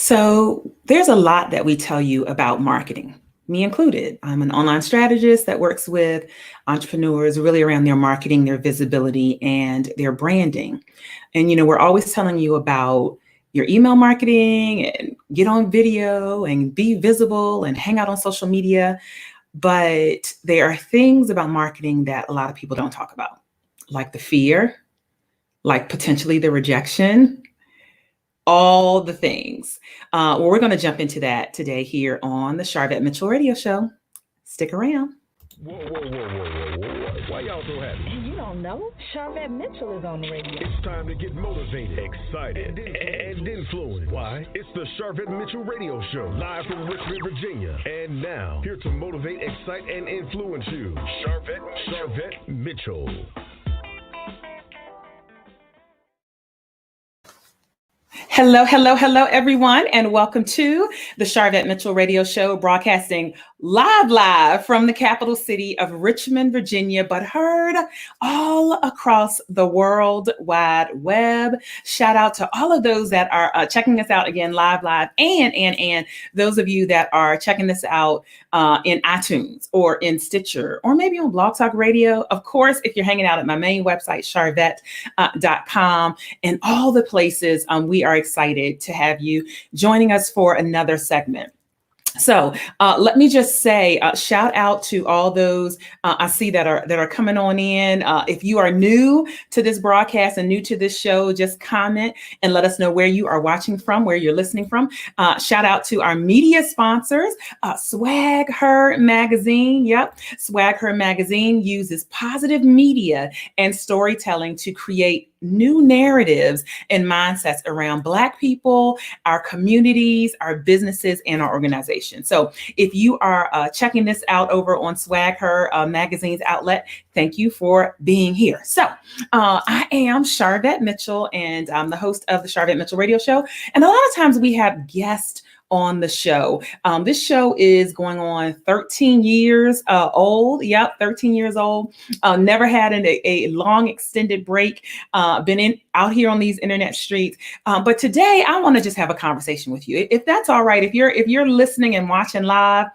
So there's a lot that we tell you about marketing, me included. I'm an online strategist that works with entrepreneurs really around their marketing, their visibility, and their branding. And, we're always telling you about your email marketing and get on video and be visible and hang out on social media. But there are things about marketing that a lot of people don't talk about, like the fear, like potentially the rejection, all the things. Well, we're going to jump into that today here on the Sharvette Mitchell Radio Show. Stick around. Whoa. Why y'all so happy? You don't know? Sharvette Mitchell is on the radio. It's time to get motivated, excited, and influenced. Why? It's the Sharvette Mitchell Radio Show, live from Richmond, Virginia. And now, here to motivate, excite, and influence you, Sharvette Mitchell. Hello, everyone, and welcome to the Sharvette Mitchell Radio Show, broadcasting live from the capital city of Richmond, Virginia, but heard all across the World Wide Web. Shout out to all of those that are checking us out again live, and those of you that are checking this out in iTunes or in Stitcher or maybe on Blog Talk Radio. Of course, if you're hanging out at my main website, sharvette.com, and all the places, we are excited to have you joining us for another segment. So let me just say, shout out to all those I see that are coming on in. If you are new to this broadcast and new to this show, just comment and let us know where you are watching from, where you're listening from. Shout out to our media sponsors, Swag Her Magazine. Yep, Swag Her Magazine uses positive media and storytelling to create new narratives and mindsets around Black people, our communities, our businesses, and our organizations. So if you are checking this out over on Swag Her Magazine's outlet, thank you for being here. So I am Sharvette Mitchell, and I'm the host of the Sharvette Mitchell Radio Show. And a lot of times we have guests on the show. This show is going on 13 years old. Yep, 13 years old. Never had a long extended break. Been out here on these internet streets. But today I want to just have a conversation with you. If that's all right, if you're listening and watching live,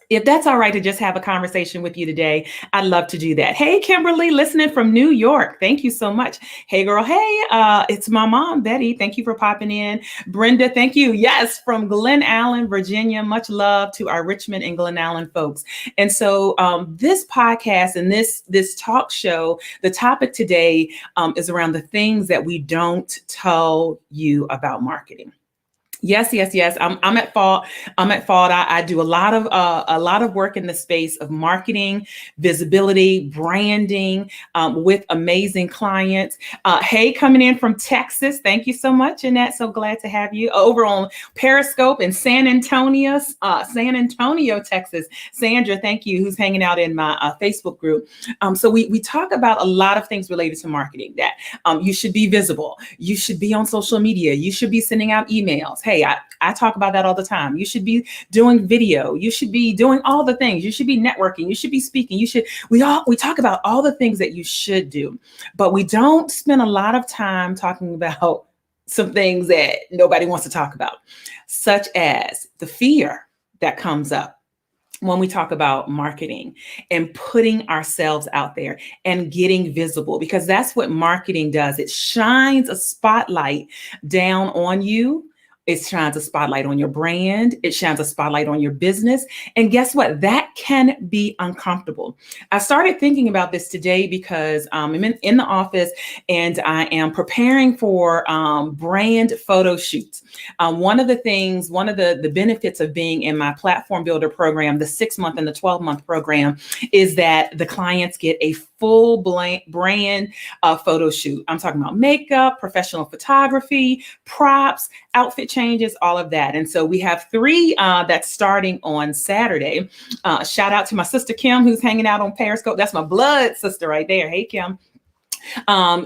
if that's all right to just have a conversation with you today, I'd love to do that. Hey, Kimberly, listening from New York. Thank you so much. Hey, girl. Hey, it's my mom, Betty. Thank you for popping in. Brenda, thank you. Yes, from Glen Allen, Virginia. Much love to our Richmond and Glen Allen folks. And so this podcast and this talk show, the topic today is around the things that we don't tell you about marketing. Yes. I'm at fault. I do a lot of work in the space of marketing, visibility, branding, with amazing clients. Hey, coming in from Texas. Thank you so much, Annette. So glad to have you over on Periscope in San Antonio, Texas. Sandra, thank you, who's hanging out in my Facebook group. So we talk about a lot of things related to marketing, that you should be visible. You should be on social media. You should be sending out emails. Hey, I talk about that all the time. You should be doing video. You should be doing all the things. You should be networking. You should be speaking. We talk about all the things that you should do, but we don't spend a lot of time talking about some things that nobody wants to talk about, such as the fear that comes up when we talk about marketing and putting ourselves out there and getting visible, because that's what marketing does. It shines a spotlight down on you. It shines a spotlight on your brand. It shines a spotlight on your business. And guess what? That can be uncomfortable. I started thinking about this today because I'm in the office and I am preparing for brand photo shoots. One of the benefits of being in my platform builder program, the 6-month and the 12-month program, is that the clients get a full brand photo shoot. I'm talking about makeup, professional photography, props, outfit changes, all of that. And so we have 3 that's starting on Saturday. Shout out to my sister Kim, who's hanging out on Periscope. That's my blood sister right there. Hey, Kim.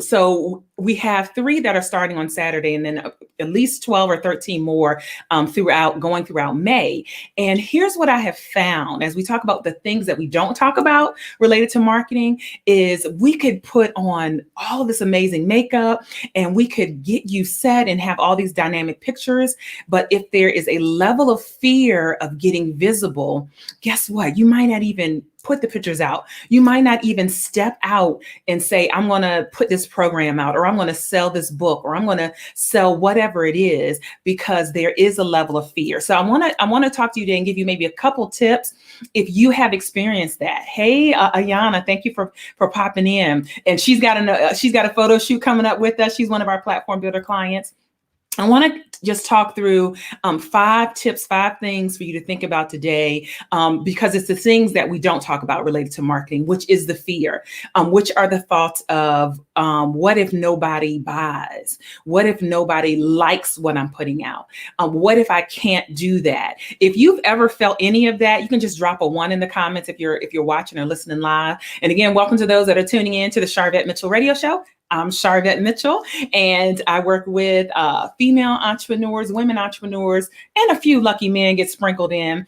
So we have 3 that are starting on Saturday, and then at least 12 or 13 more throughout May. And here's what I have found as we talk about the things that we don't talk about related to marketing is we could put on all of this amazing makeup and we could get you set and have all these dynamic pictures. But if there is a level of fear of getting visible, guess what? You might not even put the pictures out. You might not even step out and say, I'm going to put this program out, or I'm going to sell this book, or I'm going to sell whatever it is, because there is a level of fear. So I want to talk to you today and give you maybe a couple tips if you have experienced that. Hey, Ayana, thank you for popping in. And she's got a photo shoot coming up with us. She's one of our platform builder clients. I want to just talk through 5 tips, 5 things for you to think about today, because it's the things that we don't talk about related to marketing, which is the fear, which are the thoughts of what if nobody buys? What if nobody likes what I'm putting out? What if I can't do that? If you've ever felt any of that, you can just drop a 1 in the comments if you're watching or listening live. And again, welcome to those that are tuning in to the Sharvette Mitchell Radio Show. I'm Sharvette Mitchell, and I work with female entrepreneurs, women entrepreneurs, and a few lucky men get sprinkled in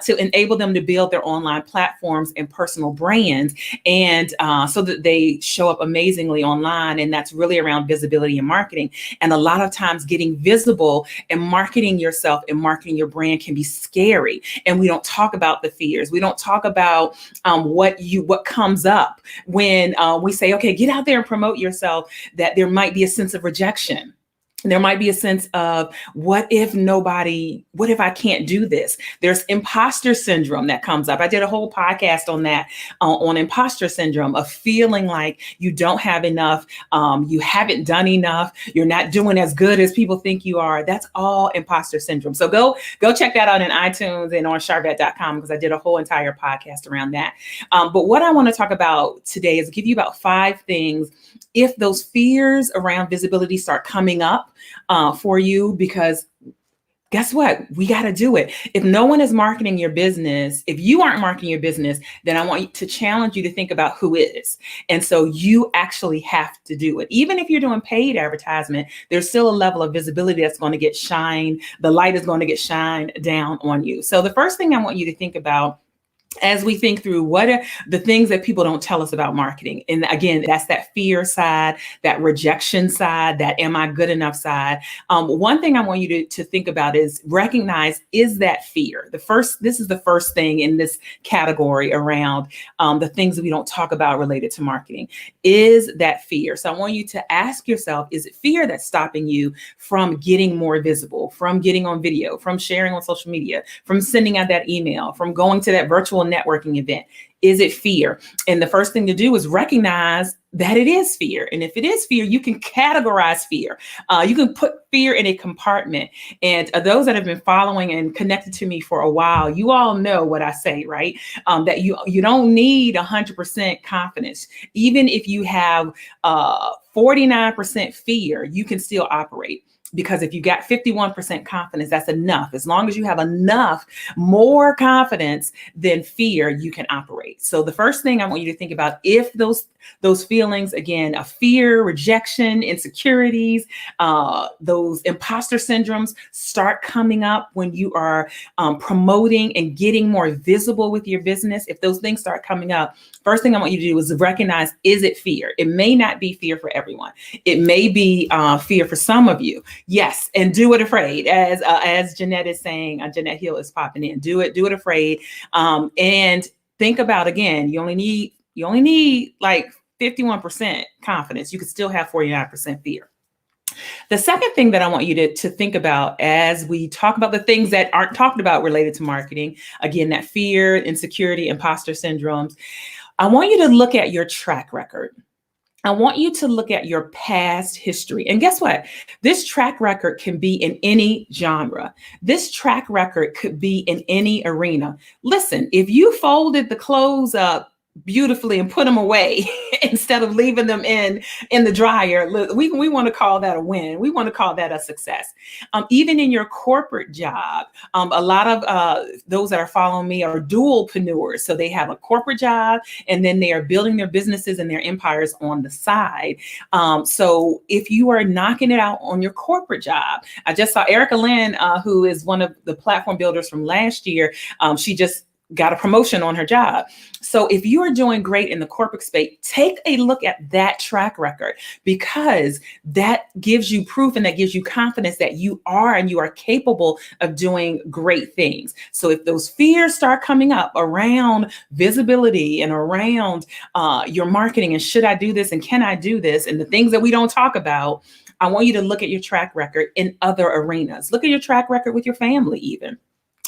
to enable them to build their online platforms and personal brands, and so that they show up amazingly online. And that's really around visibility and marketing. And a lot of times getting visible and marketing yourself and marketing your brand can be scary. And we don't talk about the fears. We don't talk about what comes up when we say, okay, get out there and promote yourself, that there might be a sense of rejection. There might be a sense of what if I can't do this? There's imposter syndrome that comes up. I did a whole podcast on that, on imposter syndrome, of feeling like you don't have enough, you haven't done enough, you're not doing as good as people think you are. That's all imposter syndrome. So go check that out in iTunes and on Sharvette.com, because I did a whole entire podcast around that. But what I want to talk about today is give you about 5 things if those fears around visibility start coming up for you, because guess what? We got to do it. If no one is marketing your business, if you aren't marketing your business, then I want to challenge you to think about who is. And so you actually have to do it. Even if you're doing paid advertisement, there's still a level of visibility that's going to get shined. The light is going to get shined down on you. So the first thing I want you to think about as we think through what are the things that people don't tell us about marketing. And again, that's that fear side, that rejection side, that am I good enough side. One thing I want you to think about is recognize, is that fear? This is the first thing in this category around the things that we don't talk about related to marketing. Is that fear? So I want you to ask yourself, is it fear that's stopping you from getting more visible, from getting on video, from sharing on social media, from sending out that email, from going to that virtual networking event? Is it fear? And the first thing to do is recognize that it is fear. And if it is fear, you can categorize fear. You can put fear in a compartment. And those that have been following and connected to me for a while, you all know what I say, right? That you don't need 100% confidence. Even if you have 49% fear, you can still operate. Because if you got 51% confidence, that's enough. As long as you have enough more confidence than fear, you can operate. So the first thing I want you to think about, if those feelings, again, of fear, rejection, insecurities, those imposter syndromes start coming up when you are promoting and getting more visible with your business, if those things start coming up, first thing I want you to do is recognize, is it fear? It may not be fear for everyone. It may be fear for some of you. Yes, and do it afraid, as Jeanette is saying. Jeanette Hill is popping in. Do it afraid, and think about, again, you only need like 51% confidence. You could still have 49% fear. The second thing that I want you to think about as we talk about the things that aren't talked about related to marketing, again, that fear, insecurity, imposter syndromes, I want you to look at your track record. I want you to look at your past history. And guess what? This track record can be in any genre. This track record could be in any arena. Listen, if you folded the clothes up beautifully and put them away instead of leaving them in the dryer. We want to call that a win. We want to call that a success. Even in your corporate job, a lot of those that are following me are dualpreneurs. So they have a corporate job and then they are building their businesses and their empires on the side. So if you are knocking it out on your corporate job, I just saw Erica Lynn, who is one of the platform builders from last year. She just got a promotion on her job. So if you are doing great in the corporate space, take a look at that track record, because that gives you proof and that gives you confidence that you are and you are capable of doing great things. So if those fears start coming up around visibility and around your marketing and should I do this and can I do this and the things that we don't talk about, I want you to look at your track record in other arenas. Look at your track record with your family even.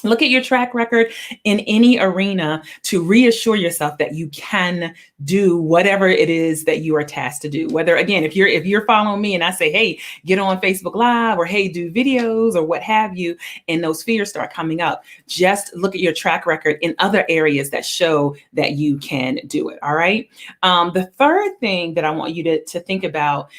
Look at your track record in any arena to reassure yourself that you can do whatever it is that you are tasked to do. Whether, again, if you're following me and I say, hey, get on Facebook Live, or hey, do videos or what have you, and those fears start coming up, just look at your track record in other areas that show that you can do it. All right. The third thing that I want you to think about,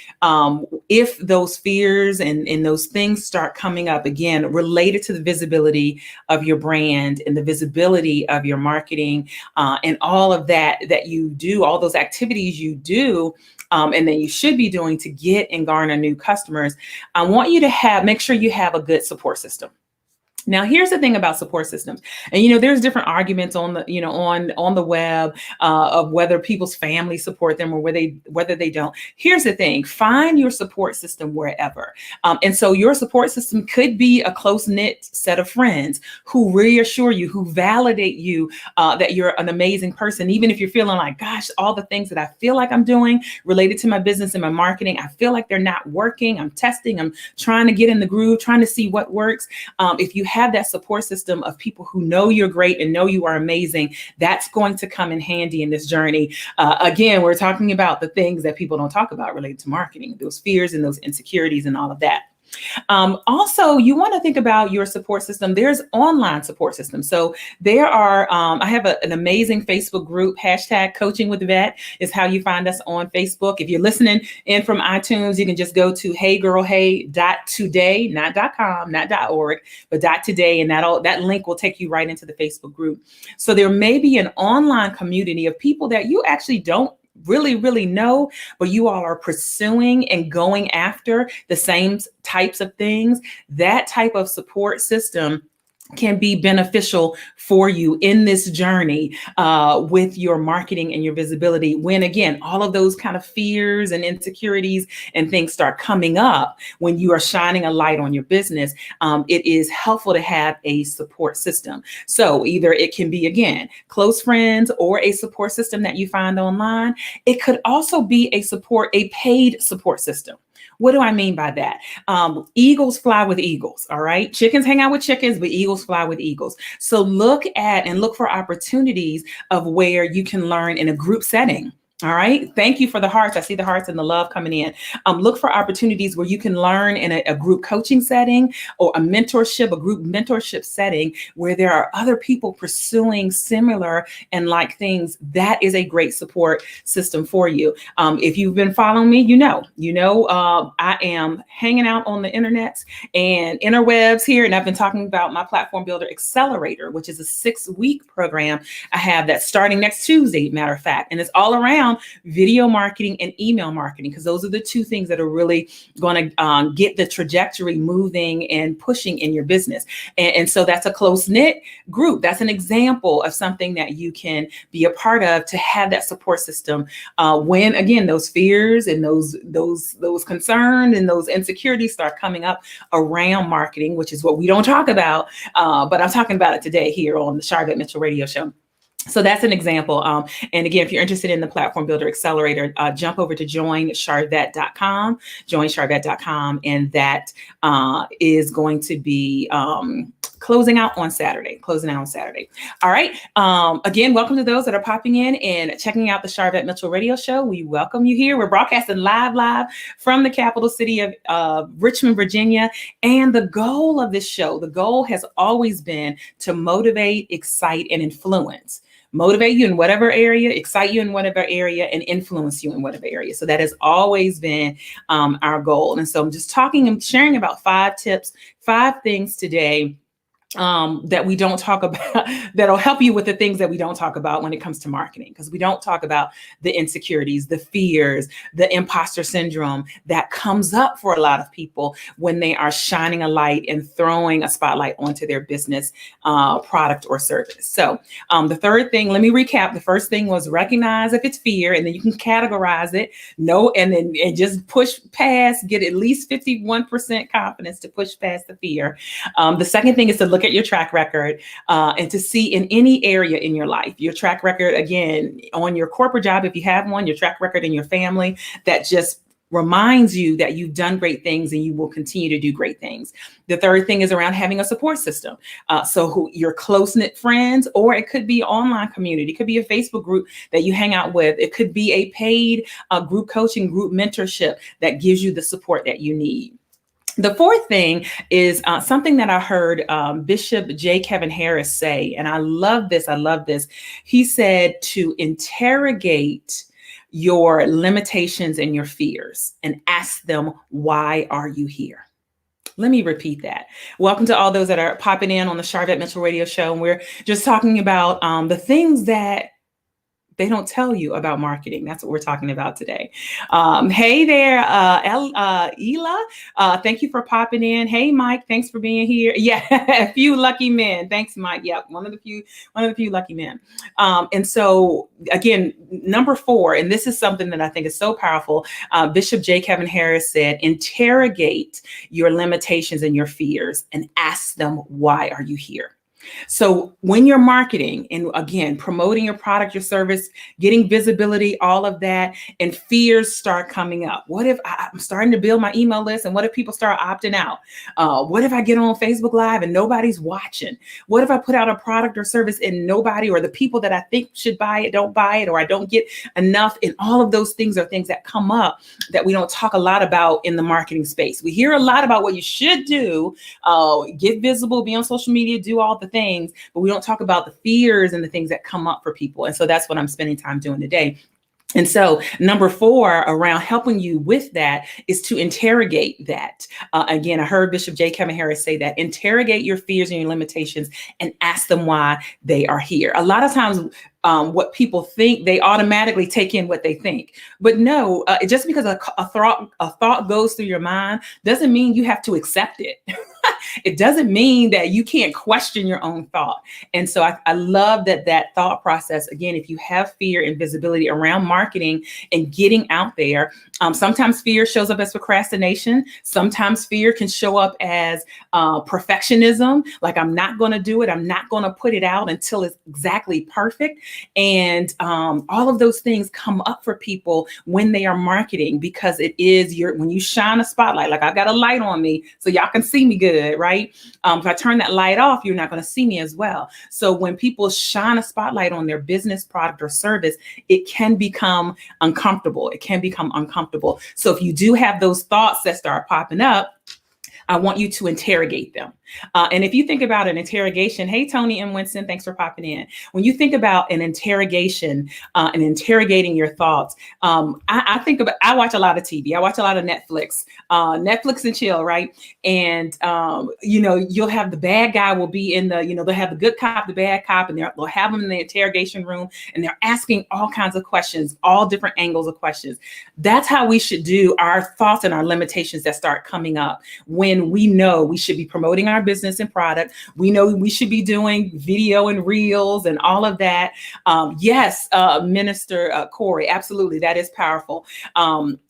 if those fears and those things start coming up, again, related to the visibility of your brand and the visibility of your marketing, and all of that you do, all those activities you do, and that you should be doing to get and garner new customers, I want you to make sure you have a good support system. Now, here's the thing about support systems, and there's different arguments on the on the web of whether people's families support them or whether they don't. Here's the thing: find your support system wherever, and so your support system could be a close knit set of friends who reassure you, who validate you that you're an amazing person, even if you're feeling like, gosh, all the things that I feel like I'm doing related to my business and my marketing, I feel like they're not working. I'm testing. I'm trying to get in the groove, trying to see what works. If you have that support system of people who know you're great and know you are amazing, that's going to come in handy in this journey. Again, we're talking about the things that people don't talk about related to marketing, those fears and those insecurities and all of that. Also, you want to think about your support system. There's online support systems. So there are, I have an amazing Facebook group, #CoachingWithVet is how you find us on Facebook. If you're listening in from iTunes, you can just go to heygirlhey.today, not .com, not .org, but .today. And that link will take you right into the Facebook group. So there may be an online community of people that you actually don't really know, but you all are pursuing and going after the same types of things. That type of support system can be beneficial for you in this journey with your marketing and your visibility. When, again, all of those kind of fears and insecurities and things start coming up, when you are shining a light on your business, it is helpful to have a support system. So either it can be, again, close friends or a support system that you find online. It could also be a paid support system. What do I mean by that? Eagles fly with eagles, all right? Chickens hang out with chickens, but eagles fly with eagles. So look for opportunities of where you can learn in a group setting. All right. Thank you for the hearts. I see the hearts and the love coming in. Look for opportunities where you can learn in a group coaching setting or a group mentorship setting where there are other people pursuing similar and like things. That is a great support system for you. If you've been following me, you know, I am hanging out on the internet and interwebs here. And I've been talking about my platform builder Accelerator, which is a 6-week program I have that's starting next Tuesday, matter of fact. And it's all around video marketing and email marketing, because those are the two things that are really going to get the trajectory moving and pushing in your business. And so that's a close knit group. That's an example of something that you can be a part of to have that support system when, again, those fears and those concerns and those insecurities start coming up around marketing, which is what we don't talk about. But I'm talking about it today here on the Sharvette Mitchell Radio Show. So that's an example. And again, if you're interested in the Platform Builder Accelerator, jump over to joinsharvette.com, and that is going to be closing out on Saturday. All right. Again, welcome to those that are popping in and checking out the Sharvette Mitchell Radio Show. We welcome you here. We're broadcasting live from the capital city of Richmond, Virginia. And the goal of this show, the goal has always been to motivate, excite, and influence. motivate you in whatever area, excite you in whatever area, and influence you in whatever area. So that has always been our goal. And so I'm just talking and sharing about 5 tips, 5 things today that we don't talk about, that'll help you with the things that we don't talk about when it comes to marketing, because we don't talk about the insecurities, the fears, the imposter syndrome that comes up for a lot of people when they are shining a light and throwing a spotlight onto their business, product or service. So the third thing, let me recap. The first thing was recognize if it's fear, and then you can categorize it. And just push past, get at least 51% confidence to push past the fear. The second thing is to look at your track record and to see in any area in your life, your track record, again, on your corporate job, if you have one, your track record in your family, that just reminds you that you've done great things and you will continue to do great things. The third thing is around having a support system. So your close-knit friends, or it could be online community, it could be a Facebook group that you hang out with. It could be a paid group coaching, group mentorship that gives you the support that you need. The fourth thing is something that I heard Bishop J. Kevin Harris say, and I love this. He said to interrogate your limitations and your fears and ask them, why are you here? Let me repeat that. Welcome to all those that are popping in on the Sharvette Mitchell Radio Show. And we're just talking about the things that they don't tell you about marketing. That's what we're talking about today. Hey there, Ela. Thank you for popping in. Hey, Mike. Thanks for being here. Yeah, a few lucky men. Thanks, Mike. Yep, one of the few lucky men. And so again, number 4, and this is something that I think is so powerful. Bishop J. Kevin Harris said, interrogate your limitations and your fears and ask them, why are you here? So when you're marketing and again, promoting your product, your service, getting visibility, all of that, and fears start coming up. What if I'm starting to build my email list, and what if people start opting out? What if I get on Facebook Live and nobody's watching? What if I put out a product or service and nobody, or the people that I think should buy it don't buy it, or I don't get enough? And all of those things are things that come up that we don't talk a lot about in the marketing space. We hear a lot about what you should do, get visible, be on social media, do all the things, but we don't talk about the fears and the things that come up for people. And so that's what I'm spending time doing today. And so number 4 around helping you with that is to interrogate that. Again, I heard Bishop J. Kevin Harris say that, interrogate your fears and your limitations and ask them why they are here. A lot of times what people think, they automatically take in what they think. But no, just because a thought goes through your mind doesn't mean you have to accept it. It doesn't mean that you can't question your own thought. And so I love that thought process. Again, if you have fear and visibility around marketing and getting out there, sometimes fear shows up as procrastination. Sometimes fear can show up as perfectionism, like I'm not going to do it. I'm not going to put it out until it's exactly perfect. And all of those things come up for people when they are marketing, because it is when you shine a spotlight, like I've got a light on me so y'all can see me good, right? If I turn that light off, you're not going to see me as well. So when people shine a spotlight on their business, product, or service, it can become uncomfortable. So if you do have those thoughts that start popping up, I want you to interrogate them. And if you think about an interrogation, hey, Tony and Winston, thanks for popping in. When you think about an interrogation and interrogating your thoughts, I watch a lot of TV. I watch a lot of Netflix and chill, right? And, you'll have the bad guy will be in they'll have the good cop, the bad cop, and they'll have them in the interrogation room, and they're asking all kinds of questions, all different angles of questions. That's how we should do our thoughts and our limitations that start coming up when we know we should be promoting our business and product. We know we should be doing video and reels and all of that. Yes, Minister Corey, absolutely. That is powerful.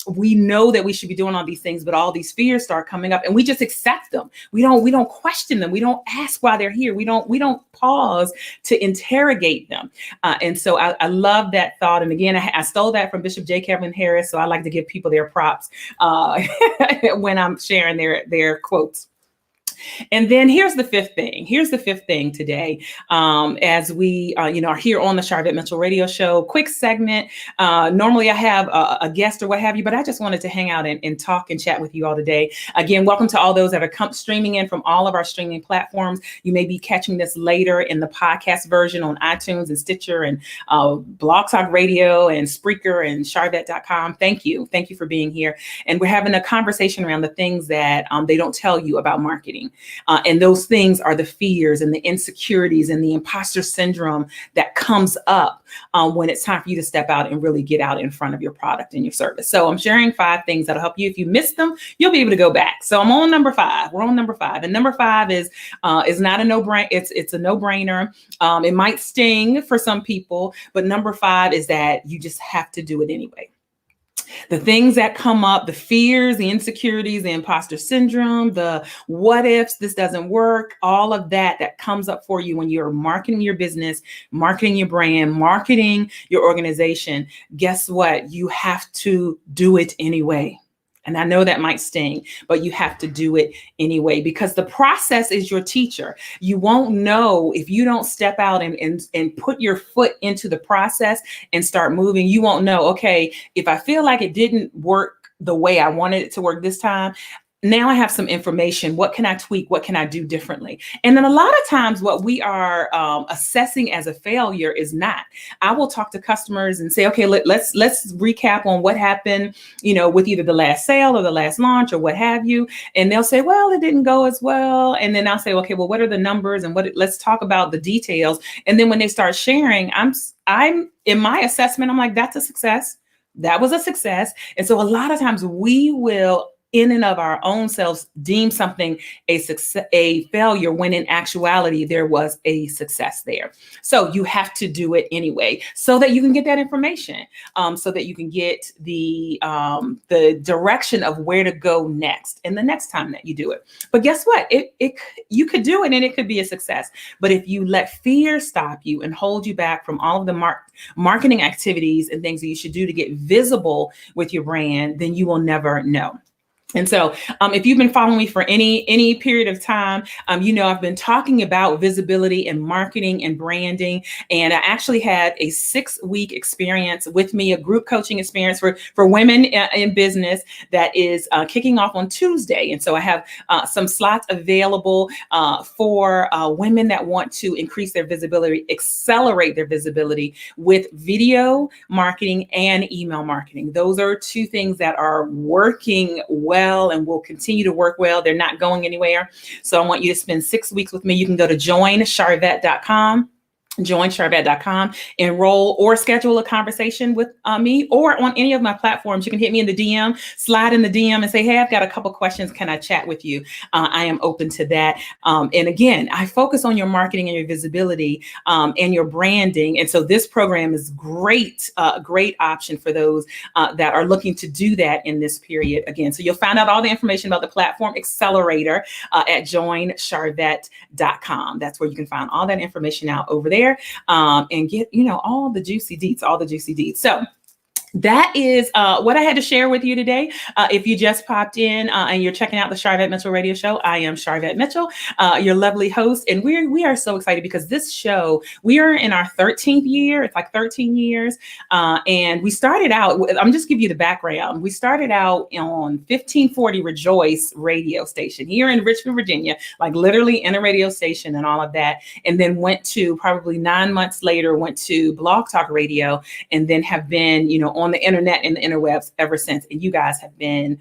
We know that we should be doing all these things, but all these fears start coming up and we just accept them. We don't question them. We don't ask why they're here. We don't pause to interrogate them. And so I love that thought. And again, I stole that from Bishop J. Kevin Harris. So I like to give people their props when I'm sharing their quotes. And then here's the fifth thing. Here's the fifth thing today. As we, are here on the Sharvette Mitchell Radio Show, quick segment. Normally I have a guest or what have you, but I just wanted to hang out and talk and chat with you all today. Again, welcome to all those that are streaming in from all of our streaming platforms. You may be catching this later in the podcast version on iTunes and Stitcher and Blog Talk Radio and Spreaker and Sharvette.com. Thank you. Thank you for being here. And we're having a conversation around the things that they don't tell you about marketing. And those things are the fears and the insecurities and the imposter syndrome that comes up when it's time for you to step out and really get out in front of your product and your service. So I'm sharing 5 things that'll help you. If you missed them, you'll be able to go back. So I'm on number 5. We're on number 5. And number 5 is not a no-brainer. It's a no-brainer. It might sting for some people, but number 5 is that you just have to do it anyway. The things that come up, the fears, the insecurities, the imposter syndrome, the what ifs, this doesn't work, all of that comes up for you when you're marketing your business, marketing your brand, marketing your organization. Guess what? You have to do it anyway. And I know that might sting, but you have to do it anyway, because the process is your teacher. You won't know if you don't step out and put your foot into the process and start moving. You won't know, okay, if I feel like it didn't work the way I wanted it to work this time, now I have some information. What can I tweak? What can I do differently? And then a lot of times what we are assessing as a failure is not. I will talk to customers and say, okay, let's recap on what happened, with either the last sale or the last launch or what have you. And they'll say, well, it didn't go as well. And then I'll say, okay, well, what are the numbers and let's talk about the details. And then when they start sharing, I'm in my assessment, I'm like, that's a success. That was a success. And so a lot of times we will, in and of our own selves, deem something a failure when in actuality there was a success there. So you have to do it anyway, so that you can get that information, so that you can get the direction of where to go next and the next time that you do it. But guess what? You could do it and it could be a success. But if you let fear stop you and hold you back from all of the marketing activities and things that you should do to get visible with your brand, then you will never know. And so if you've been following me for any period of time, I've been talking about visibility and marketing and branding. And I actually had a 6-week experience with me, a group coaching experience for women in business that is kicking off on Tuesday. And so I have some slots available for women that want to increase their visibility, accelerate their visibility with video marketing and email marketing. Those are 2 things that are working well and will continue to work well. They're not going anywhere. So I want you to spend 6 weeks with me. You can go to joinsharvette.com. Enroll or schedule a conversation with me or on any of my platforms. You can hit me in the DM, slide in the DM and say, hey, I've got a couple questions. Can I chat with you? I am open to that. And again, I focus on your marketing and your visibility and your branding. And so this program is great option for those that are looking to do that in this period. Again, so you'll find out all the information about the platform Accelerator at joinsharvette.com. That's where you can find all that information out over there. And get, all the juicy deets. So that is what I had to share with you today. If you just popped in and you're checking out the Sharvette Mitchell Radio Show, I am Sharvette Mitchell, your lovely host. And we are so excited because this show, we are in our 13th year. It's like 13 years. And we started out, I'm just give you the background. We started out on 1540 Rejoice radio station here in Richmond, Virginia, like literally in a radio station and all of that. And then went to probably 9 months later, went to Blog Talk Radio and then have been, on the internet and the interwebs ever since. And you guys have been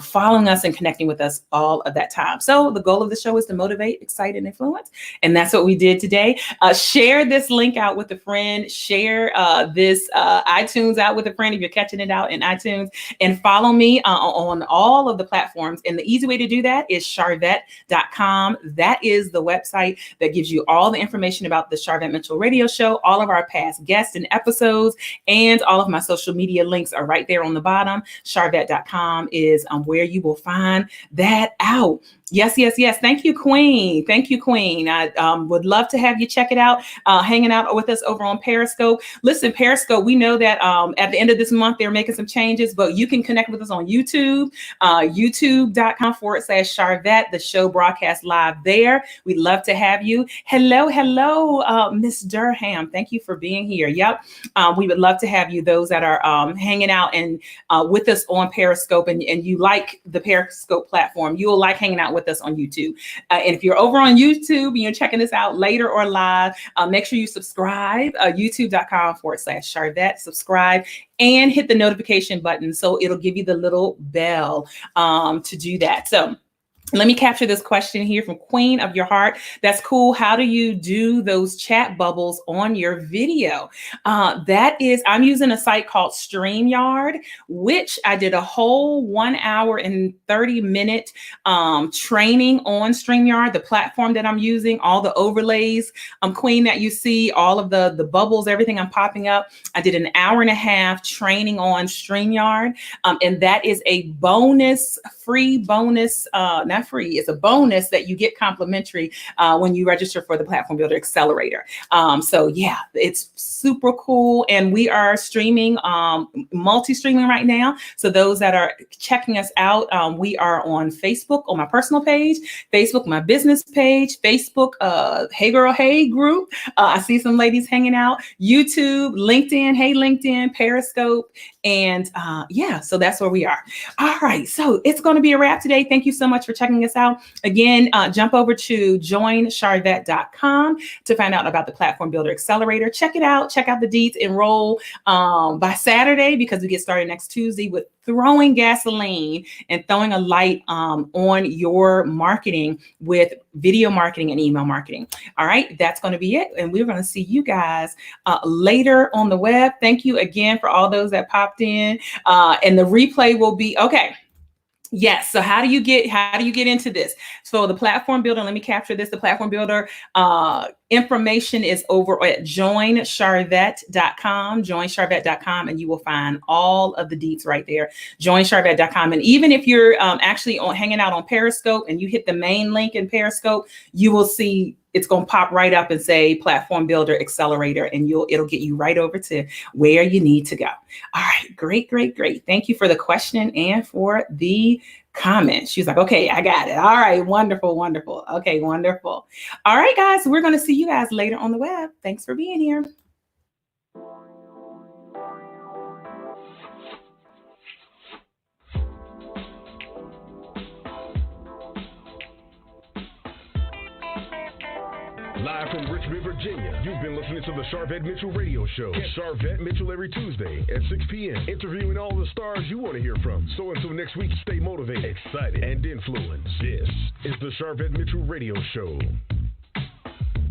following us and connecting with us all of that time. So the goal of the show is to motivate, excite, and influence. And that's what we did today. Share this link out with a friend. Share this iTunes out with a friend if you're catching it out in iTunes. And follow me on all of the platforms. And the easy way to do that is Sharvette.com. That is the website that gives you all the information about the Sharvette Mitchell Radio Show, all of our past guests and episodes, and all of my social media links are right there on the bottom. Sharvette.com is where you will find that out. Yes, yes, yes. Thank you, Queen. Thank you, Queen. I would love to have you check it out, hanging out with us over on Periscope. Listen, Periscope, we know that at the end of this month, they're making some changes, but you can connect with us on YouTube, youtube.com/Sharvette. The show broadcasts live there. We'd love to have you. Hello, hello, Miss Durham. Thank you for being here. Yep. We would love to have you, those that are hanging out and with us on Periscope, and you like the Periscope platform, you will like hanging out with us on YouTube. And if you're over on YouTube and you're checking this out later or live, make sure you subscribe, youtube.com/Sharvette, subscribe and hit the notification button. So it'll give you the little bell to do that. So let me capture this question here from Queen of Your Heart. That's cool. How do you do those chat bubbles on your video? I'm using a site called StreamYard, which I did a whole 1 hour and 30-minute training on StreamYard, the platform that I'm using, all the overlays, Queen, that you see, all of the bubbles, everything I'm popping up. I did an hour and a half training on StreamYard, and that is a bonus, free bonus, not free, it's a bonus that you get complimentary when you register for the Platform Builder Accelerator. So yeah, it's super cool. And we are streaming, multi-streaming right now. So those that are checking us out, we are on Facebook, on my personal page, Facebook, my business page, Facebook, Hey Girl, Hey group. I see some ladies hanging out, YouTube, LinkedIn, Hey LinkedIn, Periscope. And yeah, so that's where we are. All right, so it's going to be a wrap today. Thank you so much for checking us out. Again, jump over to joinsharvette.com to find out about the Platform Builder Accelerator. Check it out. Check out the deets. Enroll by Saturday, because we get started next Tuesday with throwing gasoline and throwing a light on your marketing with video marketing and email marketing. All right, that's going to be it. And we're going to see you guys later on the web. Thank you again for all those that popped in. And the replay will be, okay. Yes. So how do you get into this? So the Platform Builder, let me capture this. The Platform Builder information is over at joinsharvette.com, joinsharvette.com, and you will find all of the deets right there, joinsharvette.com. And even if you're actually hanging out on Periscope and you hit the main link in Periscope, you will see it's going to pop right up and say Platform Builder Accelerator, and it'll get you right over to where you need to go. All right, great, great, great. Thank you for the question and for the comment. She's like, okay, I got it. All right, wonderful, wonderful. Okay, wonderful. All right, guys, we're going to see you guys later on the web. Thanks for being here. Live from Richmond, Virginia, you've been listening to the Sharvette Mitchell Radio Show. Get Sharvette Mitchell every Tuesday at 6 p.m., interviewing all the stars you want to hear from. So until next week, stay motivated, excited, and influenced. This is the Sharvette Mitchell Radio Show.